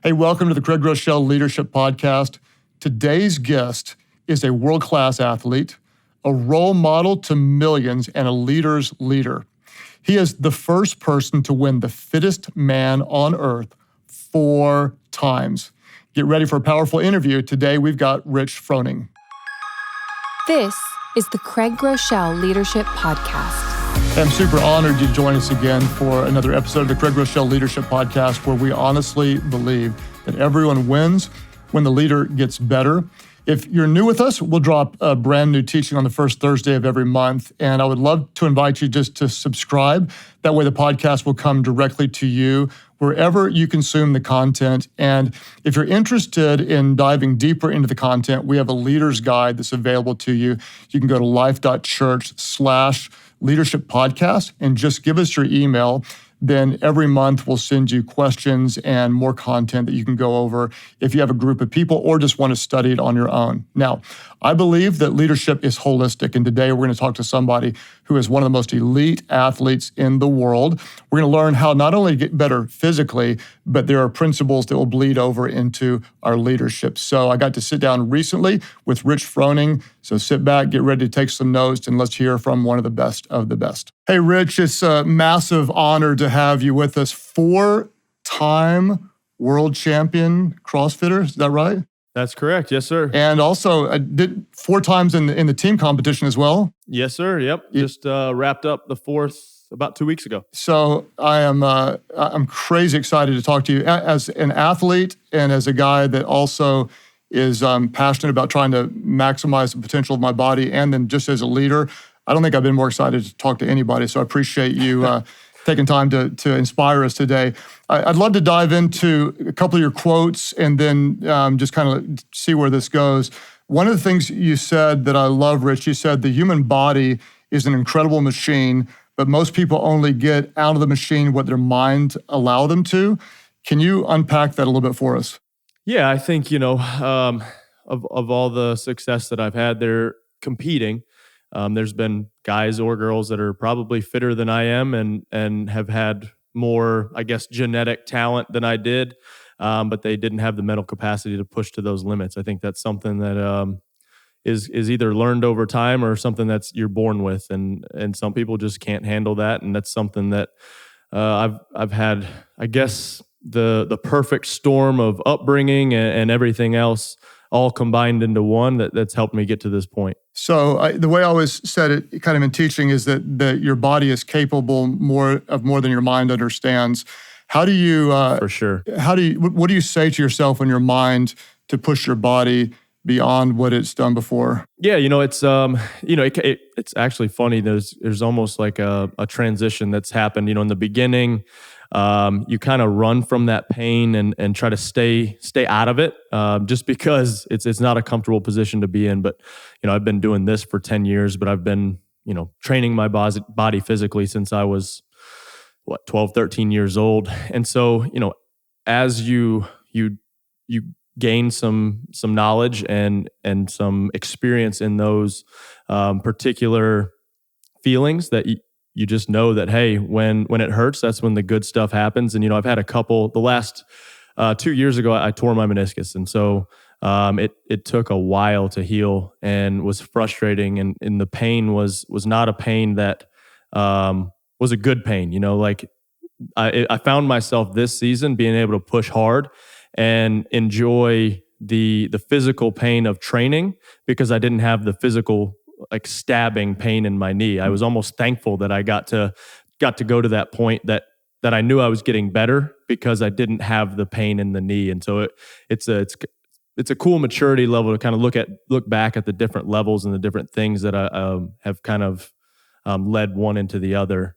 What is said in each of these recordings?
Hey, welcome to the Craig Groeschel Leadership Podcast. Today's guest is a world-class athlete, a role model to millions, and a leader's leader. He is the first person to win the Fittest Man on Earth 4 times. Get ready for a powerful interview. Today, we've got Rich Froning. This is the Craig Groeschel Leadership Podcast. I'm super honored you join us again for another episode of the Craig Groeschel Leadership Podcast, where we honestly believe that everyone wins when the leader gets better. If you're new with us, we'll drop a brand new teaching on the first Thursday of every month. And I would love to invite you just to subscribe. That way the podcast will come directly to you wherever you consume the content. And if you're interested in diving deeper into the content, we have a leader's guide that's available to you. You can go to Life.Church/leadership podcast and just give us your email. Then every month we'll send you questions and more content that you can go over if you have a group of people or just want to study it on your own. Now, I believe that leadership is holistic, and today we're going to talk to somebody who is one of the most elite athletes in the world. We're going to learn how not only get better physically, but there are principles that will bleed over into our leadership. So I got to sit down recently with Rich Froning. So sit back, get ready to take some notes, and let's hear from one of the best of the best. Hey, Rich, it's a massive honor to have you with us. 4-time world champion CrossFitter, is that right? That's correct. Yes, sir. And also, I did 4 times in the team competition as well. Yes, sir. Yep. Just wrapped up the 4th about 2 weeks ago. So I'm crazy excited to talk to you as an athlete and as a guy that also is passionate about trying to maximize the potential of my body, and then just as a leader. I don't think I've been more excited to talk to anybody. So I appreciate you taking time to inspire us today. I'd love to dive into a couple of your quotes and then just kind of see where this goes. One of the things you said that I love, Rich, you said the human body is an incredible machine, but most people only get out of the machine what their mind allow them to. Can you unpack that a little bit for us? Yeah, I think, of all the success that I've had there competing, there's been guys or girls that are probably fitter than I am and have had more, I guess, genetic talent than I did, but they didn't have the mental capacity to push to those limits. I think that's something that is either learned over time or something that's you're born with, and some people just can't handle that, and that's something that I've had, I guess, the perfect storm of upbringing and everything else all combined into one that's helped me get to this point. So the way I always said it kind of in teaching is that your body is capable more than your mind understands. How do you for sure. What do you say to yourself in your mind to push your body beyond what it's done before? Yeah, it's it's actually funny. There's almost like a transition that's happened. In the beginning, you kind of run from that pain and try to stay out of it, just because it's not a comfortable position to be in. But I've been doing this for 10 years, but I've been training my body physically since I was 12, 13 years old. And so as you gain some knowledge and some experience in those particular feelings that you just know that, hey, when it hurts, that's when the good stuff happens. And, I've had a couple, the last 2 years ago, I tore my meniscus. And so it took a while to heal and was frustrating. And the pain was not a pain that was a good pain. I found myself this season being able to push hard and enjoy the physical pain of training because I didn't have the physical stabbing pain in my knee. I was almost thankful that I got to go to that point that I knew I was getting better because I didn't have the pain in the knee. And so it's a cool maturity level to kind of look back at the different levels and the different things that I have kind of led one into the other,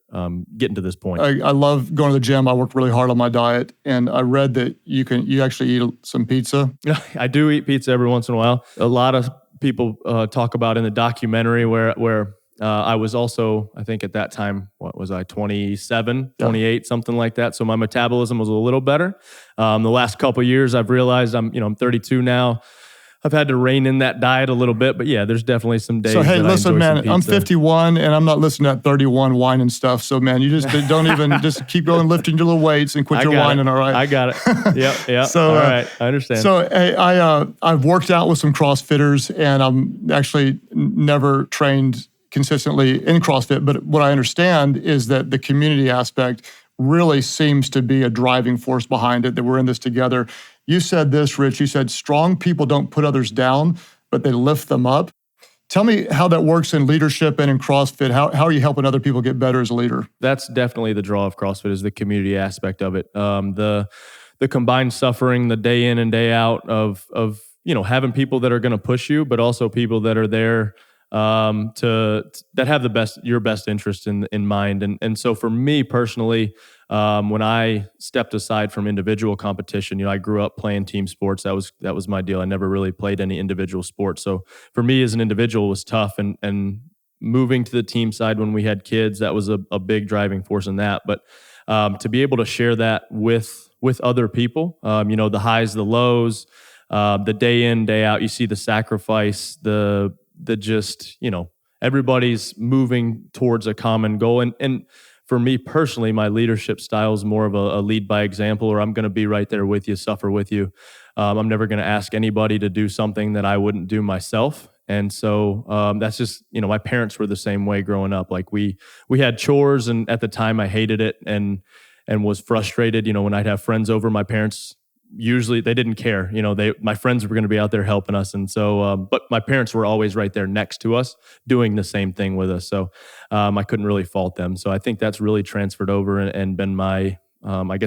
getting to this point. I love going to the gym. I work really hard on my diet, and I read that you actually eat some pizza. I do eat pizza every once in a while. A lot of people talk about in the documentary where I was also, I think at that time, what was I, 27, 28, something like that. So my metabolism was a little better. The last couple of years, I've realized I'm 32 now. I've had to rein in that diet a little bit, but yeah, there's definitely some days. So hey, that listen, I enjoy man, some I'm pizza. 51 and I'm not listening to that 31 wine and stuff. So man, you just don't even just keep going lifting your little weights and quit your whining. All right, I got it. Yep. So, all right, I understand. So hey, I've worked out with some CrossFitters, and I'm actually never trained consistently in CrossFit. But what I understand is that the community aspect really seems to be a driving force behind it. That we're in this together. You said this, Rich. You said strong people don't put others down, but they lift them up. Tell me how that works in leadership and in CrossFit. How are you helping other people get better as a leader? That's definitely the draw of CrossFit, is the community aspect of it. The combined suffering, the day in and day out of having people that are going to push you, but also people that are there that have your best interest in mind. And so for me personally, when I stepped aside from individual competition, I grew up playing team sports. That was my deal. I never really played any individual sports. So for me as an individual, it was tough. And moving to the team side when we had kids, that was a big driving force in that. But to be able to share that with other people, the highs, the lows, the day in, day out, you see the sacrifice, the just, everybody's moving towards a common goal. And for me personally, my leadership style is more of a lead by example, or I'm going to be right there with you, suffer with you. I'm never going to ask anybody to do something that I wouldn't do myself. And so that's just, my parents were the same way growing up. Like we had chores, and at the time I hated it and was frustrated. When I'd have friends over, my parents, usually they didn't care. My friends were going to be out there helping us. And so, but my parents were always right there next to us doing the same thing with us. So I couldn't really fault them. So I think that's really transferred over and been my,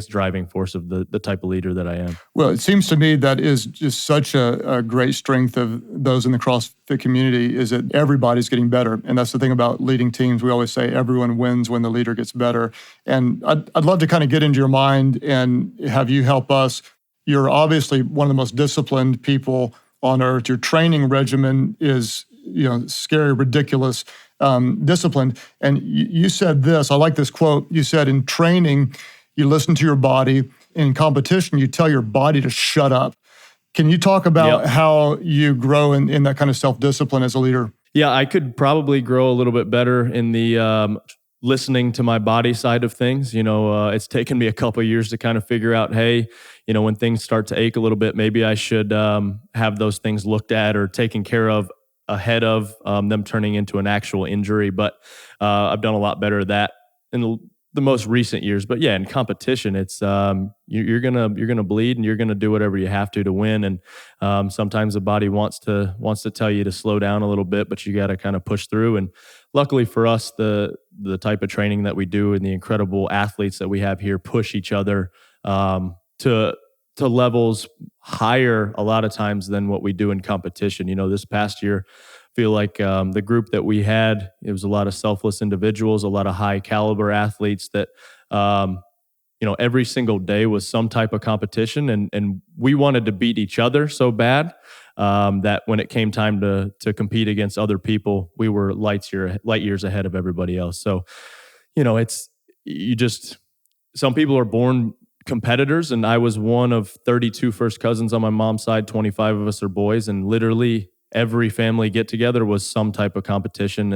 driving force of the type of leader that I am. Well, it seems to me that is just such a great strength of those in the CrossFit community, is that everybody's getting better. And that's the thing about leading teams. We always say everyone wins when the leader gets better. And I'd love to kind of get into your mind and have you help us. You're obviously one of the most disciplined people on earth. Your training regimen is, scary, ridiculous, disciplined. And you said this, I like this quote. You said, in training, you listen to your body. In competition, you tell your body to shut up. Can you talk about how you grow in that kind of self-discipline as a leader? Yeah, I could probably grow a little bit better in the listening to my body side of things. It's taken me a couple of years to kind of figure out, hey, when things start to ache a little bit, maybe I should have those things looked at or taken care of ahead of them turning into an actual injury. But I've done a lot better at that in the most recent years. But yeah, in competition, it's you're gonna bleed, and you're gonna do whatever you have to win. And sometimes the body wants to tell you to slow down a little bit, but you got to kind of push through. And luckily for us, the type of training that we do and the incredible athletes that we have here push each other to levels higher a lot of times than what we do in competition. This past year, I feel like the group that we had, it was a lot of selfless individuals, a lot of high caliber athletes that, every single day was some type of competition, and we wanted to beat each other so bad that when it came time to compete against other people, we were light years ahead of everybody else. So, some people are born competitors, and I was one of 32 first cousins on my mom's side. 25 of us are boys, and literally every family get together was some type of competition,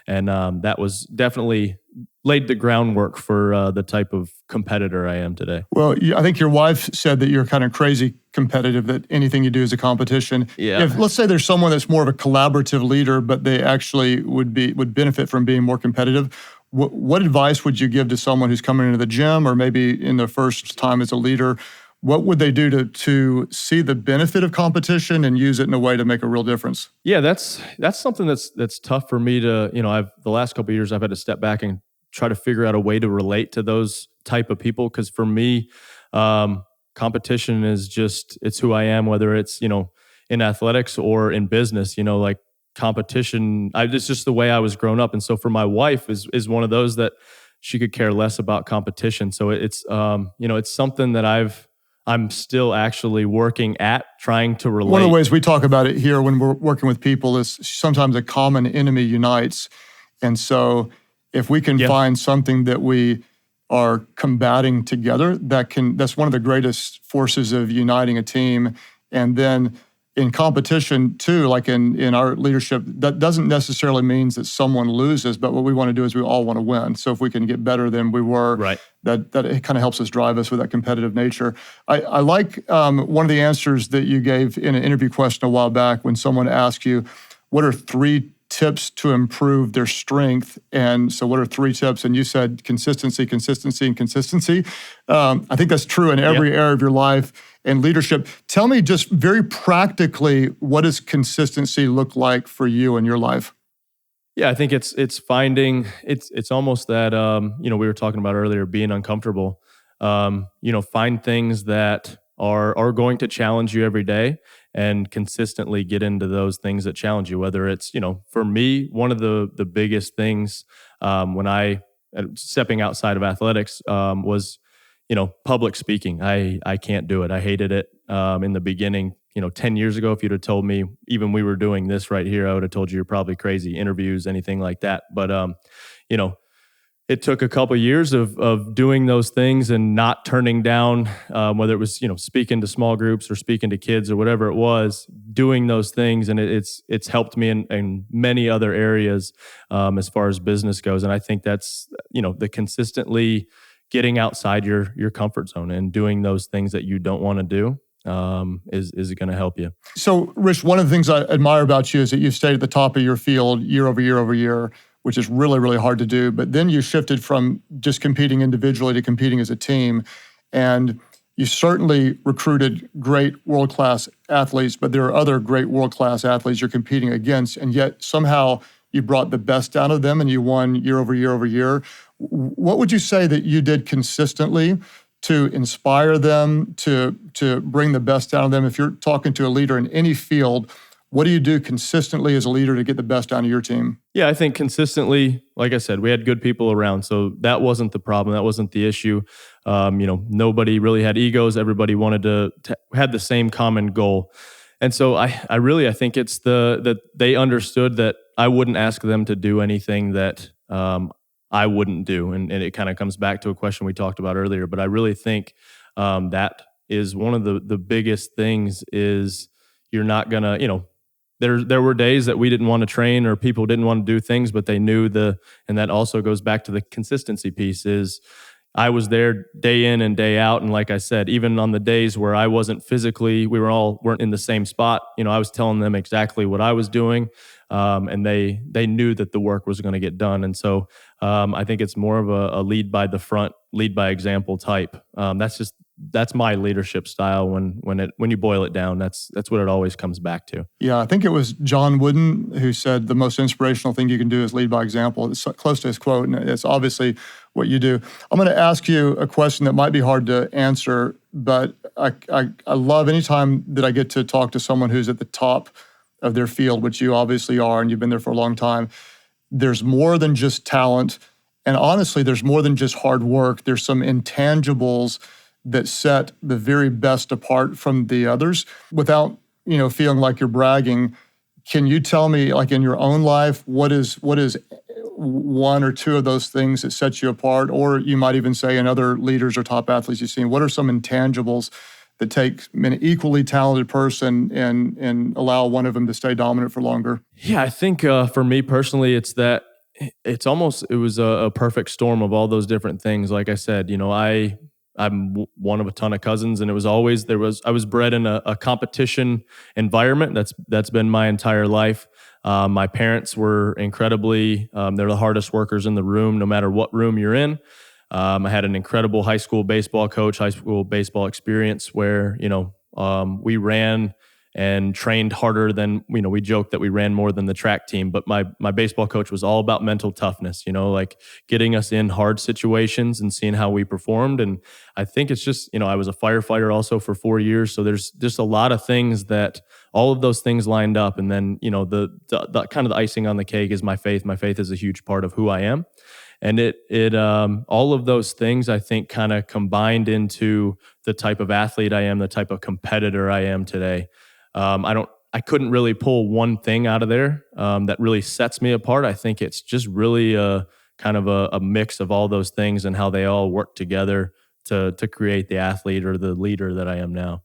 and that was definitely laid the groundwork for the type of competitor I am today. Well, I think your wife said that you're kind of crazy competitive, that anything you do is a competition. Yeah. If, let's say there's someone that's more of a collaborative leader, but they actually would benefit from being more competitive, what advice would you give to someone who's coming into the gym, or maybe in their first time as a leader? What would they do to see the benefit of competition and use it in a way to make a real difference? Yeah, that's something that's tough for me to, the last couple of years I've had to step back and try to figure out a way to relate to those type of people. Because for me, competition is it's who I am, whether it's, in athletics or in business, like competition, it's just the way I was grown up. And so for my wife is one of those that she could care less about competition. So it's, it's something that I'm still actually working at, trying to relate. One of the ways we talk about it here when we're working with people is sometimes a common enemy unites. And so if we can find something that we are combating together, that's one of the greatest forces of uniting a team. And then in competition too, like in our leadership, that doesn't necessarily mean that someone loses, but what we want to do is we all want to win. So if we can get better than we were, Right. that it kind of helps us drive us with that competitive nature. I like one of the answers that you gave in an interview question a while back when someone asked you, what are 3 tips to improve their strength? And so what are 3 tips? And you said consistency, consistency, and consistency. I think that's true in every area of your life and leadership. Tell me just very practically, what does consistency look like for you in your life? Yeah, I think it's finding, it's almost that, we were talking about earlier, being uncomfortable. Find things that are going to challenge you every day and consistently get into those things that challenge you. Whether it's, for me, one of the biggest things when stepping outside of athletics was, public speaking. I can't do it. I hated it in the beginning. 10 years ago, if you'd have told me even we were doing this right here, I would have told you you're probably crazy. Interviews, anything like that. But, it took a couple of years of doing those things and not turning down, whether it was, speaking to small groups or speaking to kids or whatever it was, doing those things. And it's helped me in many other areas as far as business goes. And I think that's, the consistently getting outside your comfort zone and doing those things that you don't want to do is going to help you. So, Rich, one of the things I admire about you is that you've stayed at the top of your field year over year over year, which is really, really hard to do. But then you shifted from just competing individually to competing as a team. And you certainly recruited great world-class athletes, but there are other great world-class athletes you're competing against. And yet somehow you brought the best out of them and you won year over year over year. What would you say that you did consistently to inspire them, to bring the best out of them? If you're talking to a leader in any field, what do you do consistently as a leader to get the best out of your team? Yeah, I think consistently, like I said, we had good people around. So that wasn't the problem. That wasn't the issue. Nobody really had egos. Everybody wanted to had the same common goal. And so I think it's that they understood that I wouldn't ask them to do anything that I wouldn't do. And it kind of comes back to a question we talked about earlier. But I really think that is one of the biggest things is you're not going to, there were days that we didn't want to train or people didn't want to do things, but they knew and that also goes back to the consistency piece is I was there day in and day out. And like I said, even on the days where I wasn't physically, weren't in the same spot, I was telling them exactly what I was doing. And they knew that the work was going to get done. And so I think it's more of a lead by the front, lead by example type. That's my leadership style. When you boil it down, that's what it always comes back to. Yeah, I think it was John Wooden who said the most inspirational thing you can do is lead by example. It's close to his quote, and it's obviously what you do. I'm going to ask you a question that might be hard to answer, but I love any time that I get to talk to someone who's at the top of their field, which you obviously are, and you've been there for a long time. There's more than just talent, and honestly, there's more than just hard work. There's some intangibles that set the very best apart from the others. Without, feeling like you're bragging, can you tell me, like in your own life, what is one or two of those things that set you apart? Or you might even say in other leaders or top athletes you've seen, what are some intangibles that take an equally talented person and allow one of them to stay dominant for longer? Yeah, I think for me personally, it was a perfect storm of all those different things. Like I said, I'm one of a ton of cousins, and it was always I was bred in a competition environment. That's been my entire life. My parents were incredibly, they're the hardest workers in the room, no matter what room you're in. I had an incredible high school baseball coach, high school baseball experience where, we ran and trained harder than, we joked that we ran more than the track team, but my baseball coach was all about mental toughness, like getting us in hard situations and seeing how we performed. And I think it's just, I was a firefighter also for 4 years. So there's just a lot of things that all of those things lined up. And then, the kind of the icing on the cake is my faith. My faith is a huge part of who I am. And all of those things, I think, kind of combined into the type of athlete I am, the type of competitor I am today. I couldn't really pull one thing out of there that really sets me apart. I think it's just really a kind of a mix of all those things and how they all work together to create the athlete or the leader that I am now.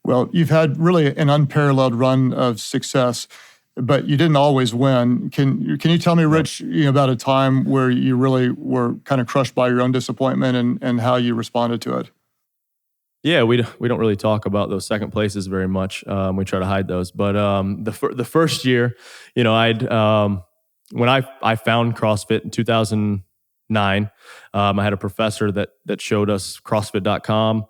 Well, you've had really an unparalleled run of success, but you didn't always win. Can you tell me, Rich, about a time where you really were kind of crushed by your own disappointment and how you responded to it? Yeah, we don't really talk about those second places very much. We try to hide those. But the first year, I'd when I found CrossFit in 2009, I had a professor that showed us CrossFit.com.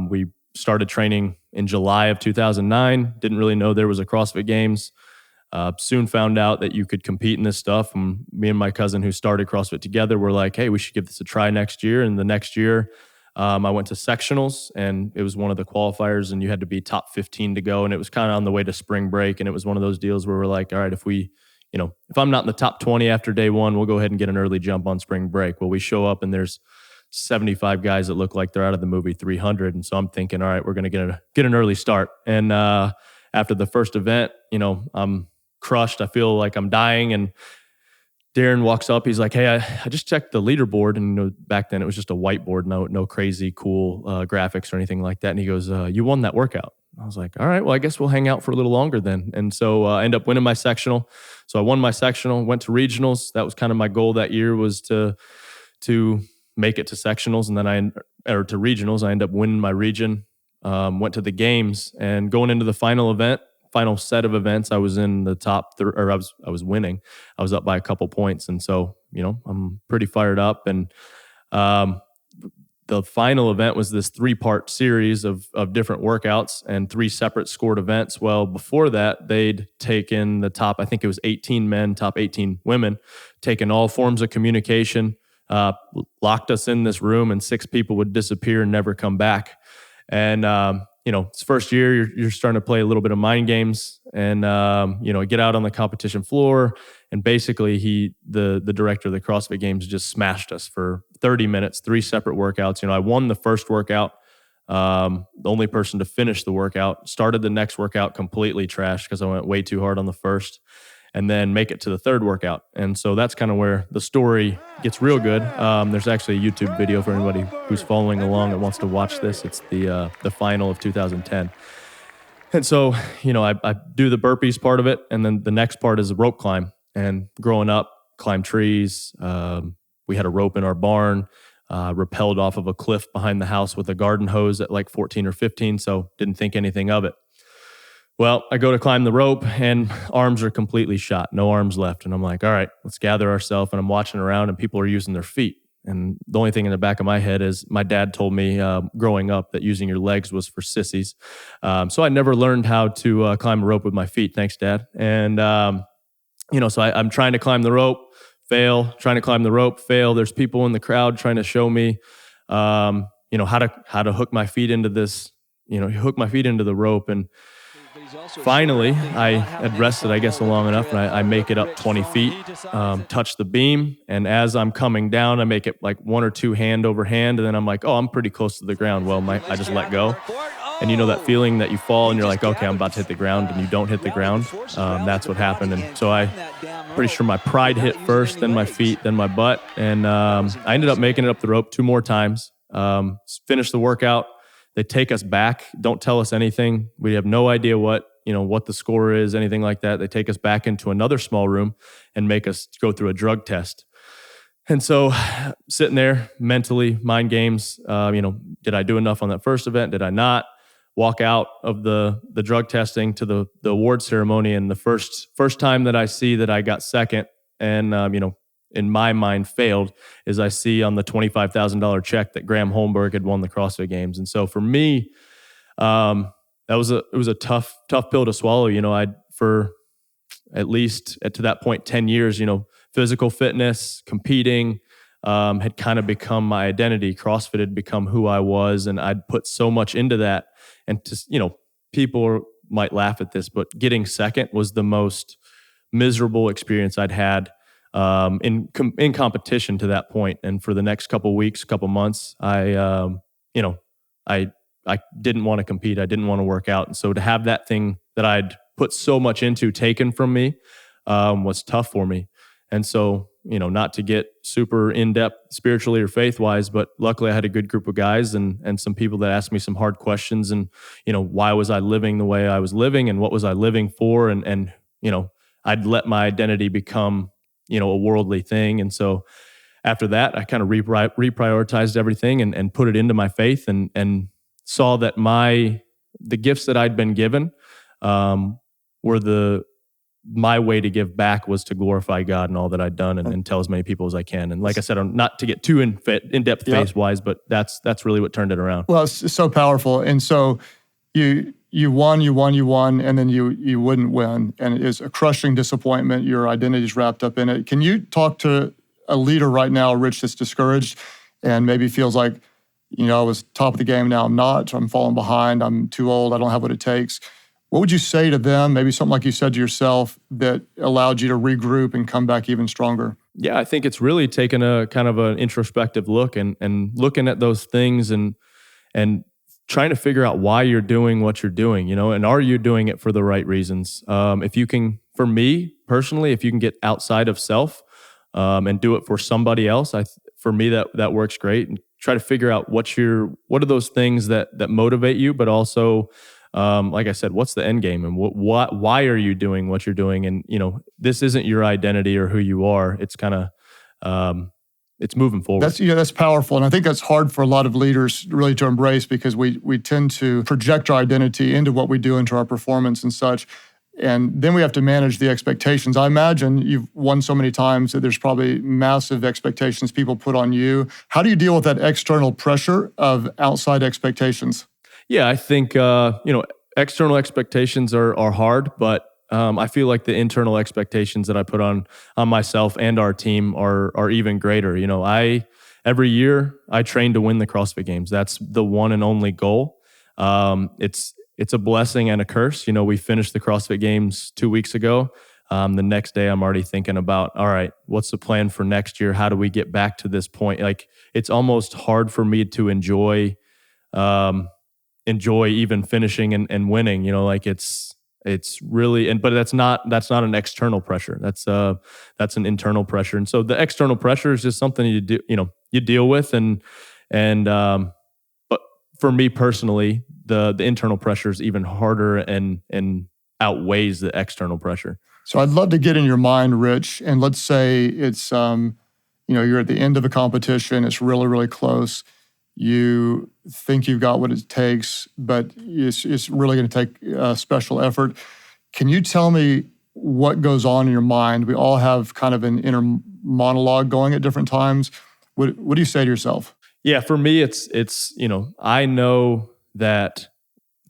We started training in July of 2009. Didn't really know there was a CrossFit Games. Soon found out that you could compete in this stuff. And me and my cousin who started CrossFit together were like, hey, we should give this a try next year. And the next year, I went to sectionals, and it was one of the qualifiers, and you had to be top 15 to go. And it was kind of on the way to spring break. And it was one of those deals where we're like, all right, if I'm not in the top 20 after day one, we'll go ahead and get an early jump on spring break. Well, we show up and there's 75 guys that look like they're out of the movie 300. And so I'm thinking, all right, we're going to get an early start. And after the first event, I'm crushed. I feel like I'm dying. And Darren walks up. He's like, hey, I just checked the leaderboard. And back then it was just a whiteboard, no crazy cool graphics or anything like that. And he goes, you won that workout. I was like, all right, well, I guess we'll hang out for a little longer then. And so I ended up winning my sectional. So I won my sectional, went to regionals. That was kind of my goal that year, was to make it to sectionals. And then to regionals. I ended up winning my region, went to the games, and going into the final set of events, I was in the top I was winning. I was up by a couple points. And so, I'm pretty fired up. And the final event was this 3-part series of different workouts and 3 separate scored events. Well, before that, they'd taken the top, I think it was 18 men, top 18 women, taken all forms of communication, locked us in this room, and 6 people would disappear and never come back. And, it's first year, you're starting to play a little bit of mind games, and, get out on the competition floor. And basically the director of the CrossFit Games just smashed us for 30 minutes, 3 separate workouts. I won the first workout, the only person to finish the workout, started the next workout completely trashed because I went way too hard on the first, and then make it to the third workout. And so that's kind of where the story gets real good. There's actually a YouTube video for anybody who's following along that wants to watch this. It's the final of 2010. And so, I do the burpees part of it, and then the next part is a rope climb. And growing up, climbed trees. We had a rope in our barn, rappelled off of a cliff behind the house with a garden hose at like 14 or 15, so didn't think anything of it. Well, I go to climb the rope, and arms are completely shot, no arms left. And I'm like, all right, let's gather ourselves. And I'm watching around, and people are using their feet. And the only thing in the back of my head is my dad told me growing up that using your legs was for sissies. So I never learned how to climb a rope with my feet. Thanks, Dad. And, so I'm trying to climb the rope, fail, trying to climb the rope, fail. There's people in the crowd trying to show me, how to hook my feet into this, hook my feet into the rope. And finally, I had rested, I guess, long enough, and I make it up 20 feet, touch the beam, and as I'm coming down, I make it like 1 or 2 hand over hand, and then I'm like, oh, I'm pretty close to the ground. Well, I just let go. And that feeling that you fall and you're like, okay, I'm about to hit the ground, and you don't hit the ground. That's what happened. And so I'm pretty sure my pride hit first, then my feet, then my butt. And I ended up making it up the rope 2 more times, finished the workout. They take us back, don't tell us anything. We have no idea what the score is, anything like that. They take us back into another small room and make us go through a drug test. And so sitting there mentally, mind games, did I do enough on that first event? Did I not? Walk out of the drug testing to the award ceremony. And the first time that I see that I got second and, in my mind failed, is I see on the $25,000 check that Graham Holmberg had won the CrossFit Games. And so for me, it was a tough pill to swallow. I'd for at least to that point, 10 years, physical fitness, competing, had kind of become my identity. CrossFit had become who I was, and I'd put so much into that. And people might laugh at this, but getting second was the most miserable experience I'd had in competition to that point. And for the next couple months, I didn't want to compete. I didn't want to work out. And so to have that thing that I'd put so much into taken from me was tough for me. And so not to get super in-depth spiritually or faith-wise, but luckily I had a good group of guys and some people that asked me some hard questions and, why was I living the way I was living and what was I living for? And I'd let my identity become, a worldly thing. And so after that, I kind of reprioritized everything and put it into my faith and saw that the gifts that I'd been given were my way to give back was to glorify God and all that I'd done and tell as many people as I can. And like I said, I'm not to get too in-depth faith-wise, but that's really what turned it around. Well, it's so powerful. And so you won, and then you wouldn't win. And it's a crushing disappointment. Your identity's wrapped up in it. Can you talk to a leader right now, Rich, that's discouraged and maybe feels like, I was top of the game, now I'm not, I'm falling behind, I'm too old, I don't have what it takes. What would you say to them, maybe something like you said to yourself that allowed you to regroup and come back even stronger? Yeah, I think it's really taking a kind of an introspective look and looking at those things and trying to figure out why you're doing what you're doing, and are you doing it for the right reasons? If you can, for me personally, if you can get outside of self and do it for somebody else, for me that works great. And try to figure out what are those things that motivate you, but also, like I said, what's the end game and why are you doing what you're doing? And, this isn't your identity or who you are. It's kind of, it's moving forward. That's powerful. And I think that's hard for a lot of leaders really to embrace because we tend to project our identity into what we do, into our performance and such. And then we have to manage the expectations. I imagine you've won so many times that there's probably massive expectations people put on you. How do you deal with that external pressure of outside expectations? Yeah, I think, external expectations are hard, but I feel like the internal expectations that I put on myself and our team are even greater. Every year I train to win the CrossFit Games. That's the one and only goal. It's a blessing and a curse. We finished the CrossFit Games 2 weeks ago. The next day I'm already thinking about, all right, what's the plan for next year? How do we get back to this point? Like, it's almost hard for me to enjoy even finishing and winning. It's really, but that's not an external pressure. That's an internal pressure. And so the external pressure is just something you deal with. But for me personally, the internal pressure is even harder and outweighs the external pressure. So I'd love to get in your mind, Rich, and let's say it's, you're at the end of a competition, it's really, really close. You think you've got what it takes, but it's really going to take special effort. Can you tell me what goes on in your mind? We all have kind of an inner monologue going at different times. What do you say to yourself? Yeah, for me, it's I know that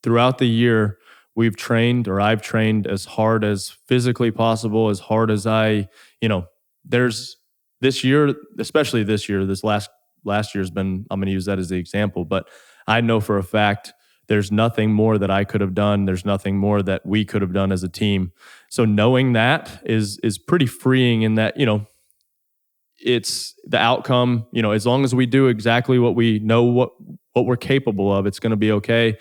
throughout the year I've trained as hard as physically possible, as hard as there's this year, especially this year, this last year's been, I'm going to use that as the example, but I know for a fact there's nothing more that I could have done. There's nothing more that we could have done as a team. So knowing that is pretty freeing in that, it's the outcome, as long as we do exactly what we know, what we're capable of, it's going to be okay.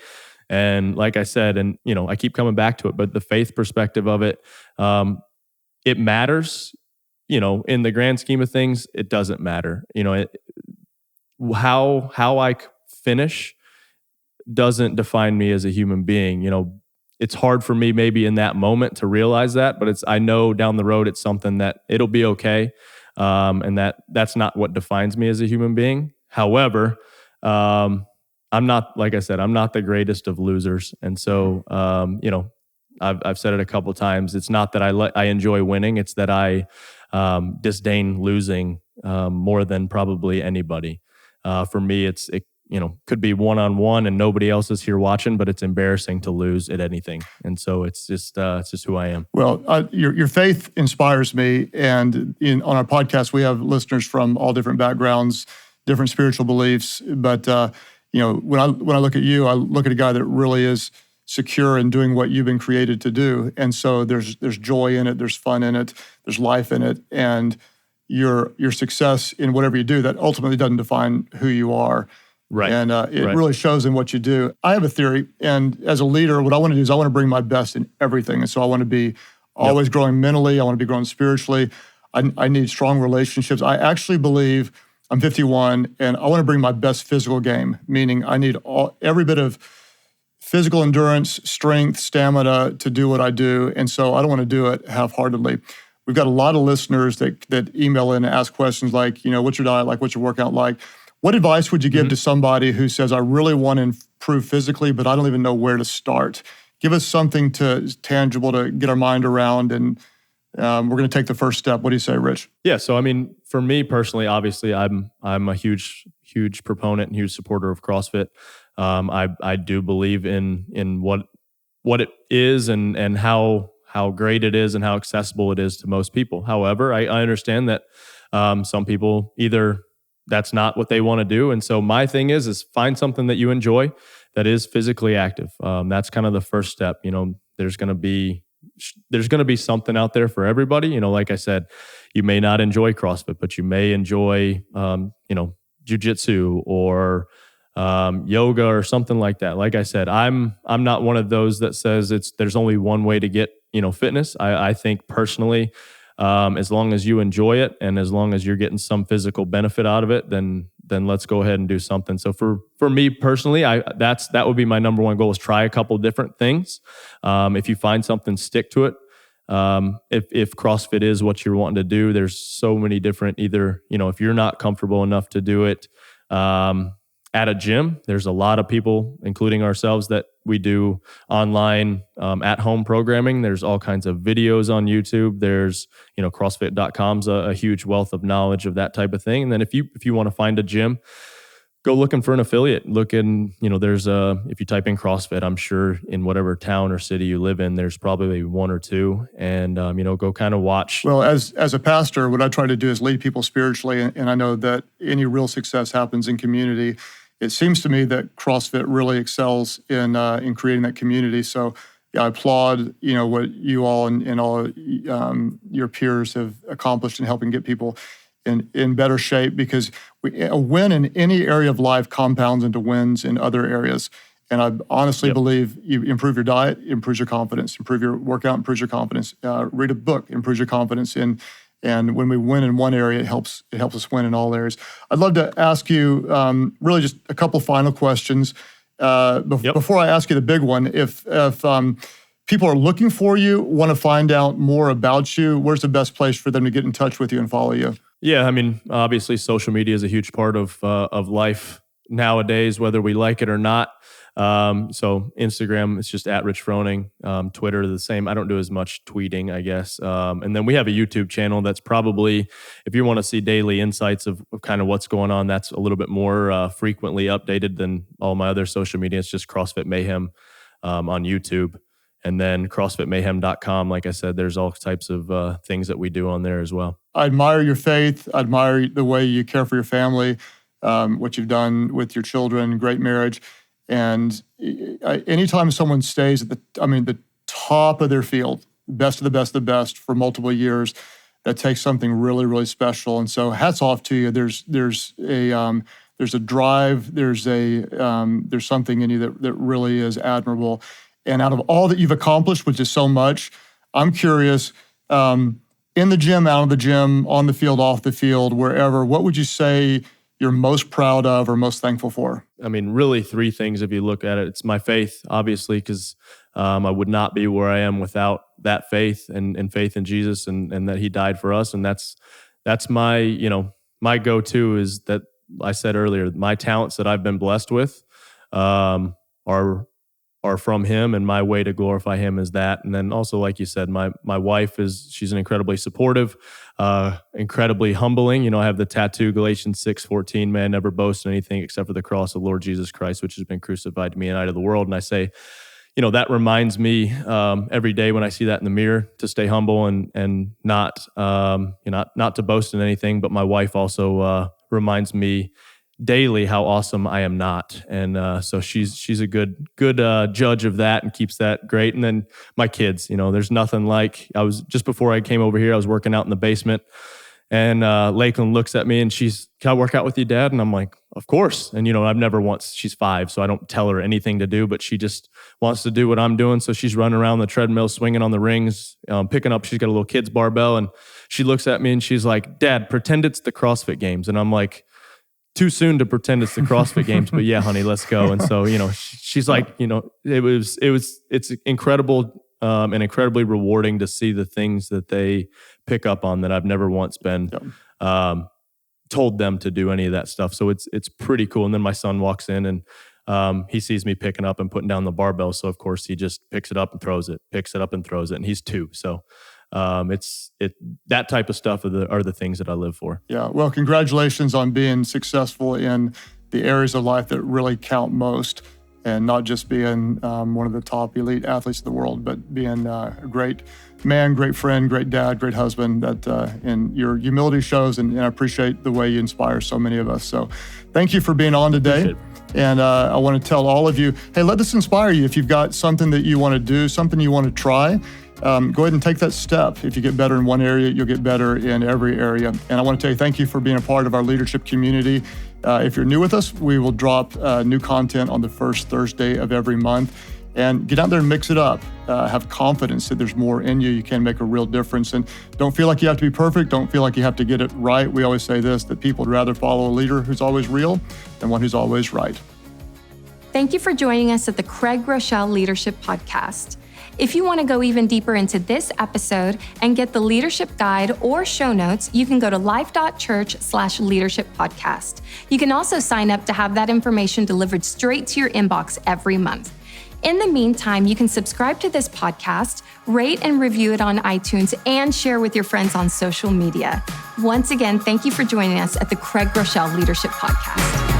And like I said, and I keep coming back to it, but the faith perspective of it, it matters, in the grand scheme of things, it doesn't matter. How I finish doesn't define me as a human being. It's hard for me maybe in that moment to realize that, but I know down the road it's something that it'll be okay. And that's not what defines me as a human being. However, I'm not, like I said, I'm not the greatest of losers. And so, I've said it a couple of times. It's not that I enjoy winning. It's that I disdain losing more than probably anybody. For me, it could be one-on-one and nobody else is here watching, but it's embarrassing to lose at anything. And so it's just who I am. Well, your faith inspires me. And on our podcast, we have listeners from all different backgrounds, different spiritual beliefs. But, when I look at you, I look at a guy that really is secure in doing what you've been created to do. And so there's joy in it, there's fun in it, there's life in it. And your success in whatever you do, that ultimately doesn't define who you are. Right. And it really shows in what you do. I have a theory, and as a leader, what I want to do is I want to bring my best in everything. And so I want to be always growing mentally. I want to be growing spiritually. I need strong relationships. I actually believe I'm 51 and I want to bring my best physical game, meaning I need every bit of physical endurance, strength, stamina to do what I do. And so I don't want to do it half-heartedly. We've got a lot of listeners that email in and ask questions like, what's your diet like? What's your workout like? What advice would you give to somebody who says, I really want to improve physically, but I don't even know where to start? Give us something tangible to get our mind around, and we're going to take the first step. What do you say, Rich? Yeah. So, I mean, for me personally, obviously, I'm a huge proponent and huge supporter of CrossFit. I do believe in what it is and how great it is and how accessible it is to most people. However, I understand that some people either that's not what they want to do. And so my thing is find something that you enjoy that is physically active. That's kind of the first step. There's going to be something out there for everybody. Like I said, you may not enjoy CrossFit, but you may enjoy, jujitsu or yoga or something like that. Like I said, I'm not one of those that says there's only one way to get, fitness. I think personally, as long as you enjoy it and as long as you're getting some physical benefit out of it, then let's go ahead and do something. So for me personally, that would be my number one goal, is try a couple different things. If you find something, stick to it. If CrossFit is what you're wanting to do, there's so many different, either, if you're not comfortable enough to do it at a gym, there's a lot of people, including ourselves, that we do online at-home programming. There's all kinds of videos on YouTube. There's, CrossFit.com's a huge wealth of knowledge of that type of thing. And then if you want to find a gym, go looking for an affiliate. There's if you type in CrossFit, I'm sure in whatever town or city you live in, there's probably one or two, and go kind of watch. Well, as a pastor, what I try to do is lead people spiritually, and I know that any real success happens in community. It seems to me that CrossFit really excels in creating that community. So, yeah, I applaud what you all and all your peers have accomplished in helping get people in better shape, because a win in any area of life compounds into wins in other areas. And I honestly believe you improve your diet, improves your confidence, improve your workout, improves your confidence, read a book, improves your confidence. And when we win in one area, it helps us win in all areas. I'd love to ask you really just a couple final questions. Before I ask you the big one, if people are looking for you, want to find out more about you, where's the best place for them to get in touch with you and follow you? Yeah, I mean, obviously social media is a huge part of life nowadays, whether we like it or not. So Instagram, it's just at Rich Froning. Twitter, the same. I don't do as much tweeting, I guess. And then we have a YouTube channel that's probably, if you want to see daily insights of kind of what's going on, that's a little bit more frequently updated than all my other social media. It's just CrossFit Mayhem on YouTube. And then CrossFitMayhem.com, like I said, there's all types of things that we do on there as well. I admire your faith. I admire the way you care for your family, what you've done with your children, great marriage. And anytime someone stays at the top of their field, best of the best of the best for multiple years, that takes something really, really special. And so hats off to you. There's a drive, there's something in you that really is admirable. And out of all that you've accomplished, which is so much, I'm curious, in the gym, out of the gym, on the field, off the field, wherever, what would you say you're most proud of or most thankful for? I mean, really three things if you look at it. It's my faith, obviously, because I would not be where I am without that faith and faith in Jesus and that he died for us. And that's my, my go-to is that I said earlier, my talents that I've been blessed with are from him, and my way to glorify him is that. And then also, like you said, my wife she's an incredibly supportive, incredibly humbling. I have the tattoo, Galatians 6:14, man, never boast in anything except for the cross of Lord Jesus Christ, which has been crucified to me and I to the world. And I say, that reminds me every day when I see that in the mirror to stay humble and not to boast in anything. But my wife also reminds me daily how awesome I am not. And so she's a good judge of that and keeps that great. And then my kids, there's nothing like, just before I came over here, I was working out in the basement And Lakeland looks at me and she's, "Can I work out with you, Dad?" And I'm like, "Of course." And, I've never once, she's 5, so I don't tell her anything to do, but she just wants to do what I'm doing. So she's running around the treadmill, swinging on the rings, picking up, she's got a little kid's barbell. And she looks at me and she's like, "Dad, pretend it's the CrossFit Games." And I'm like, "Too soon to pretend it's the CrossFit Games, but yeah, honey, let's go." And so, she's like, it's incredible and incredibly rewarding to see the things that they pick up on that I've never once been told them to do any of that stuff. So it's pretty cool. And then my son walks in and he sees me picking up and putting down the barbell. So of course he just picks it up and throws it, and he's 2. So that type of stuff are the things that I live for. Yeah. Well, congratulations on being successful in the areas of life that really count most, and not just being one of the top elite athletes in the world, but being a great man, great friend, great dad, great husband. That and your humility shows, and I appreciate the way you inspire so many of us. So thank you for being on today. And I want to tell all of you, hey, let this inspire you. If you've got something that you want to do, something you want to try, go ahead and take that step. If you get better in one area, you'll get better in every area. And I want to tell you, thank you for being a part of our leadership community. If you're new with us, we will drop new content on the first Thursday of every month. And get out there and mix it up. Have confidence that there's more in you. You can make a real difference. And don't feel like you have to be perfect. Don't feel like you have to get it right. We always say this, that people would rather follow a leader who's always real than one who's always right. Thank you for joining us at the Craig Groeschel Leadership Podcast. If you want to go even deeper into this episode and get the leadership guide or show notes, you can go to Life.Church/leadership podcast. You can also sign up to have that information delivered straight to your inbox every month. In the meantime, you can subscribe to this podcast, rate and review it on iTunes, and share with your friends on social media. Once again, thank you for joining us at the Craig Groeschel Leadership Podcast.